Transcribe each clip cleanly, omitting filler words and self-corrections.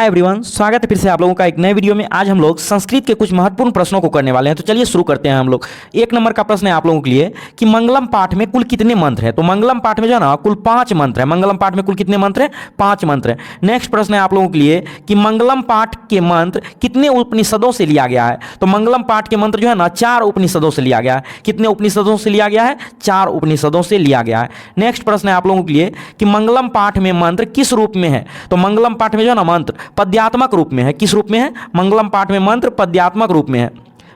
Hi everyone, स्वागत है फिर से आप लोगों का एक नए वीडियो में। आज हम लोग संस्कृत के कुछ महत्वपूर्ण प्रश्नों को करने वाले हैं। तो चलिए शुरू करते हैं हम लोग। एक नंबर का प्रश्न है आप लोगों के लिए कि मंगलम पाठ में कुल कितने मंत्र हैं। तो मंगलम पाठ में जो है ना कुल 5 मंत्र है। मंगलम पाठ में कुल कितने मंत्र हैं? 5 मंत्र है। नेक्स्ट प्रश्न है आप लोगों के लिए कि मंगलम पाठ के मंत्र कितने उपनिषदों से लिया गया है। तो मंगलम पाठ के मंत्र जो है ना 4 उपनिषदों से लिया गया है। कितने उपनिषदों से लिया गया है? 4 उपनिषदों से लिया गया है। नेक्स्ट प्रश्न है आप लोगों के लिए कि मंगलम पाठ में मंत्र किस रूप में है। तो मंगलम पाठ में जो है ना मंत्र पद्यात्मक रूप में है। किस रूप में है? मंगलम पाठ में मंत्र पद्यात्मक रूप में है।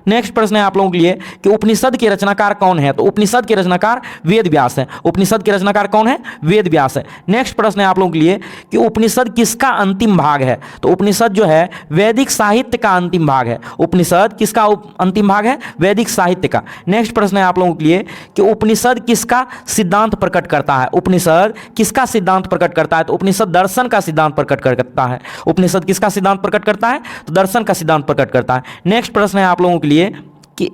नेक्स्ट प्रश्न है आप लोगों के लिए कि उपनिषद के रचनाकार कौन है। तो उपनिषद के रचनाकार वेद व्यास है। उपनिषद के रचनाकार कौन है? वेद व्यास है। नेक्स्ट प्रश्न है आप लोगों के लिए कि उपनिषद किसका अंतिम भाग है। तो उपनिषद जो है वैदिक साहित्य का अंतिम भाग है। उपनिषद किसका अंतिम भाग है? वैदिक साहित्य का। नेक्स्ट प्रश्न है आप लोगों के लिए कि उपनिषद किसका सिद्धांत प्रकट करता है। उपनिषद किसका सिद्धांत प्रकट करता है। तो उपनिषद दर्शन का सिद्धांत प्रकट करता है। उपनिषद किसका सिद्धांत प्रकट करता है? तो दर्शन का सिद्धांत प्रकट करता है। नेक्स्ट प्रश्न है आप लोगों के लिए कि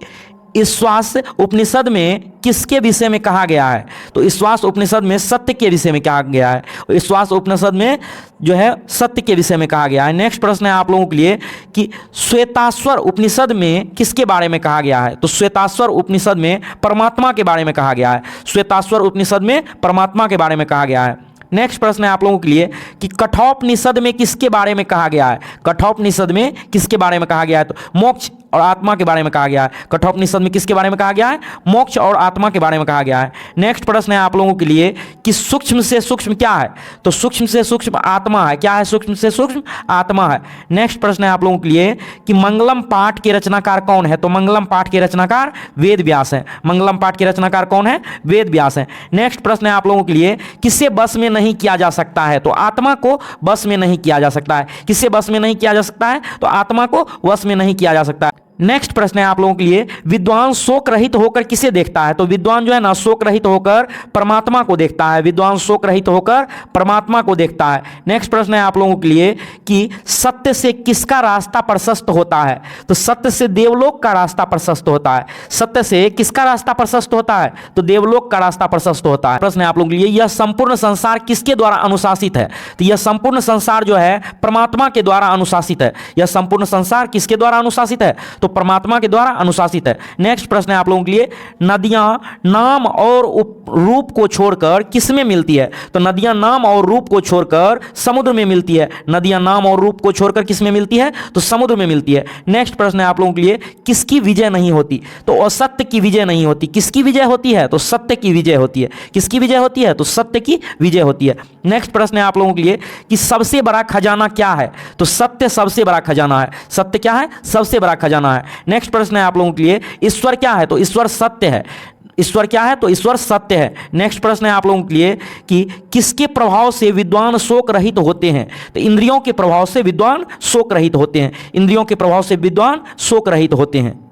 ईश्वास उपनिषद में किसके विषय में कहा गया है। तो ईश्वास उपनिषद में सत्य के विषय में कहा गया है। ईश्वास उपनिषद में जो है सत्य के विषय में कहा गया है। नेक्स्ट प्रश्न है आप लोगों के लिए कि श्वेताश्वर उपनिषद में किसके बारे में कहा गया है। तो श्वेताश्वर उपनिषद में परमात्मा के बारे में कहा गया है। श्वेताश्वर उपनिषद में परमात्मा के बारे में कहा गया है। नेक्स्ट प्रश्न है आप लोगों के लिए कि कठोपनिषद में किसके बारे में कहा गया है। कठोपनिषद में किसके बारे में कहा गया है। तो मोक्ष और आत्मा के बारे में कहा गया है। कठोपनिषद में किसके बारे में कहा गया है? मोक्ष और आत्मा के बारे में कहा गया है। नेक्स्ट प्रश्न है आप लोगों के लिए कि सूक्ष्म से सूक्ष्म क्या है। तो सूक्ष्म से सूक्ष्म आत्मा है। क्या है? सूक्ष्म से सूक्ष्म आत्मा है। नेक्स्ट प्रश्न है आप लोगों के लिए कि मंगलम पाठ के रचनाकार कौन है। तो मंगलम पाठ के रचनाकार वेद व्यास है। मंगलम पाठ के रचनाकार कौन है? वेद व्यास है। नेक्स्ट प्रश्न है आप लोगों के लिए किससे बस में नहीं किया जा सकता है। तो आत्मा को बस में नहीं किया जा सकता है। किससे बस में नहीं किया जा सकता है? तो आत्मा को वश में नहीं किया जा सकता है। नेक्स्ट प्रश्न है आप लोगों के लिए विद्वान शोक रहित होकर किसे देखता है। तो विद्वान जो है ना शोक रहित होकर परमात्मा को देखता है। विद्वान शोक रहित होकर परमात्मा को देखता है। नेक्स्ट प्रश्न है आप लोगों के लिए कि सत्य से किसका रास्ता प्रशस्त होता है। तो सत्य से देवलोक का रास्ता प्रशस्त होता है। सत्य से किसका रास्ता प्रशस्त होता है? तो देवलोक का रास्ता प्रशस्त होता है। प्रश्न है आप लोगों के लिए यह संपूर्ण संसार किसके द्वारा अनुशासित है। तो यह संपूर्ण संसार जो है परमात्मा के द्वारा अनुशासित है। यह संपूर्ण संसार किसके द्वारा अनुशासित है? तो परमात्मा के द्वारा अनुशासित है। नेक्स्ट प्रश्न है आप लोगों के लिए नदियां नाम और रूप को छोड़कर किस में मिलती है। तो नदियां नाम और रूप को छोड़कर समुद्र में मिलती है। नदियां नाम और रूप को छोड़कर किस में मिलती है? तो समुद्र में मिलती है। नेक्स्ट प्रश्न है आप लोगों के लिए किसकी विजय नहीं होती। तो असत्य की विजय नहीं होती। किसकी विजय होती है? तो सत्य की विजय होती है। किसकी विजय होती है? तो सत्य की विजय होती है। नेक्स्ट प्रश्न है आप लोगों के लिए कि सबसे बड़ा खजाना क्या है। तो सत्य सबसे बड़ा खजाना है। सत्य क्या है? सबसे बड़ा खजाना है। नेक्स्ट प्रश्न है आप लोगों के लिए ईश्वर क्या है। तो ईश्वर सत्य है। ईश्वर क्या है? तो ईश्वर सत्य है। नेक्स्ट प्रश्न है आप लोगों के लिए कि किसके प्रभाव से विद्वान शोक रहित होते हैं। तो इंद्रियों के प्रभाव से विद्वान शोक रहित होते हैं। इंद्रियों के प्रभाव से विद्वान शोक रहित होते हैं।